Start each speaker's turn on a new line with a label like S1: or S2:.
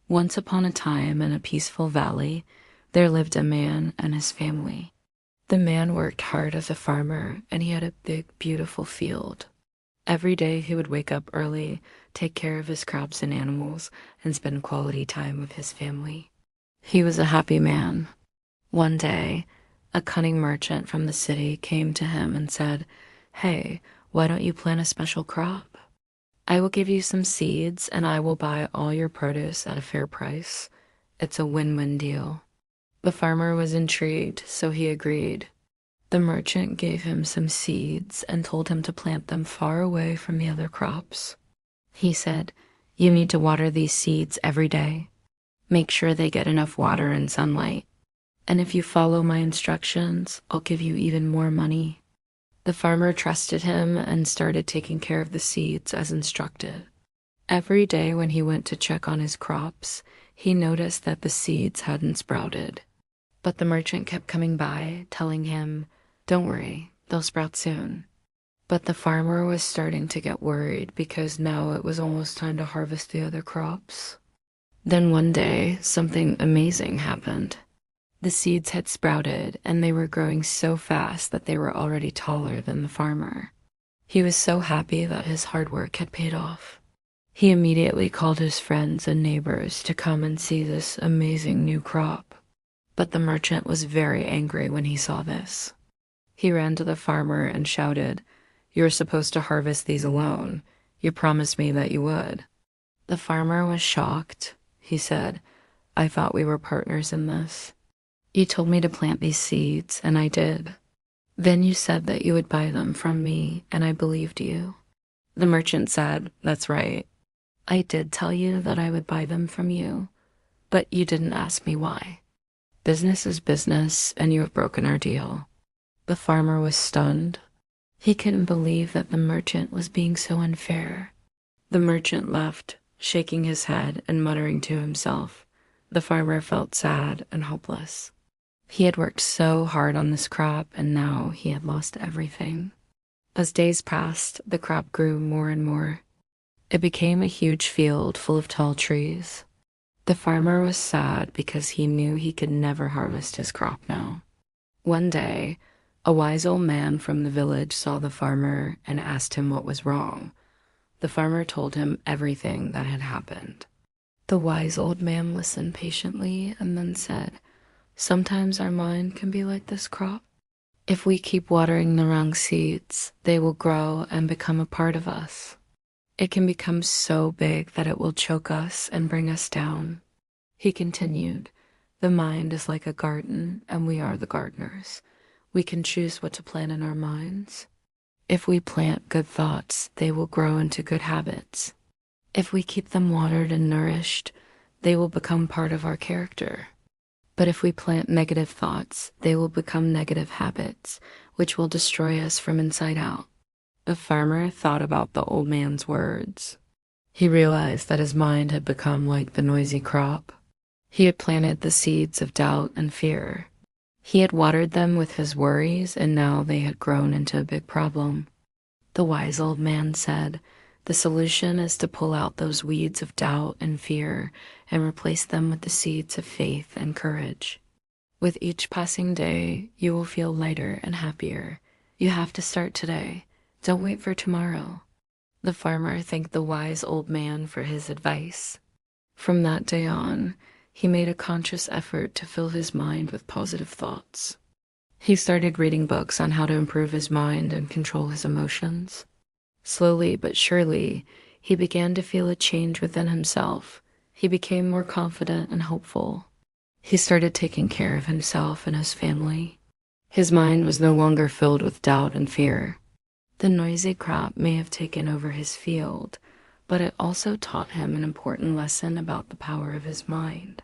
S1: Once upon a time, in a peaceful valley, there lived a man and his family. The man worked hard as a farmer, and he had a big, beautiful field. Every day he would wake up early, take care of his crops and animals, and spend quality time with his family. He was a happy man. One day, a cunning merchant from the city came to him and said, "Hey, why don't you plant a special crop? I will give you some seeds and I will buy all your produce at a fair price. It's a win-win deal." The farmer was intrigued, so he agreed. The merchant gave him some seeds and told him to plant them far away from the other crops. He said, "You need to water these seeds every day. Make sure they get enough water and sunlight. And if you follow my instructions, I'll give you even more money." The farmer trusted him and started taking care of the seeds as instructed. Every day when he went to check on his crops, he noticed that the seeds hadn't sprouted. But the merchant kept coming by, telling him, "Don't worry, they'll sprout soon." But the farmer was starting to get worried because now it was almost time to harvest the other crops. Then one day, something amazing happened. The seeds had sprouted, and they were growing so fast that they were already taller than the farmer. He was so happy that his hard work had paid off. He immediately called his friends and neighbors to come and see this amazing new crop. But the merchant was very angry when he saw this. He ran to the farmer and shouted, "You're supposed to harvest these alone. You promised me that you would." The farmer was shocked. He said, "I thought we were partners in this. You told me to plant these seeds, and I did. Then you said that you would buy them from me, and I believed you." The merchant said, "That's right. I did tell you that I would buy them from you, but you didn't ask me why. Business is business, and you have broken our deal." The farmer was stunned. He couldn't believe that the merchant was being so unfair. The merchant left, shaking his head and muttering to himself. The farmer felt sad and hopeless. He had worked so hard on this crop, and now he had lost everything. As days passed, the crop grew more and more. It became a huge field full of tall trees. The farmer was sad because he knew he could never harvest his crop now. One day, a wise old man from the village saw the farmer and asked him what was wrong. The farmer told him everything that had happened. The wise old man listened patiently and then said, "Sometimes our mind can be like this crop. If we keep watering the wrong seeds, they will grow and become a part of us. It can become so big that it will choke us and bring us down." He continued, "The mind is like a garden, and we are the gardeners. We can choose what to plant in our minds. If we plant good thoughts, they will grow into good habits. If we keep them watered and nourished, they will become part of our character. But if we plant negative thoughts, they will become negative habits, which will destroy us from inside out." The farmer thought about the old man's words. He realized that his mind had become like the noisy crop. He had planted the seeds of doubt and fear. He had watered them with his worries, and now they had grown into a big problem. The wise old man said, "The solution is to pull out those weeds of doubt and fear and replace them with the seeds of faith and courage. With each passing day, you will feel lighter and happier. You have to start today. Don't wait for tomorrow." The farmer thanked the wise old man for his advice. From that day on, he made a conscious effort to fill his mind with positive thoughts. He started reading books on how to improve his mind and control his emotions. Slowly but surely, he began to feel a change within himself. He became more confident and hopeful. He started taking care of himself and his family. His mind was no longer filled with doubt and fear. The noisy crop may have taken over his field, but it also taught him an important lesson about the power of his mind.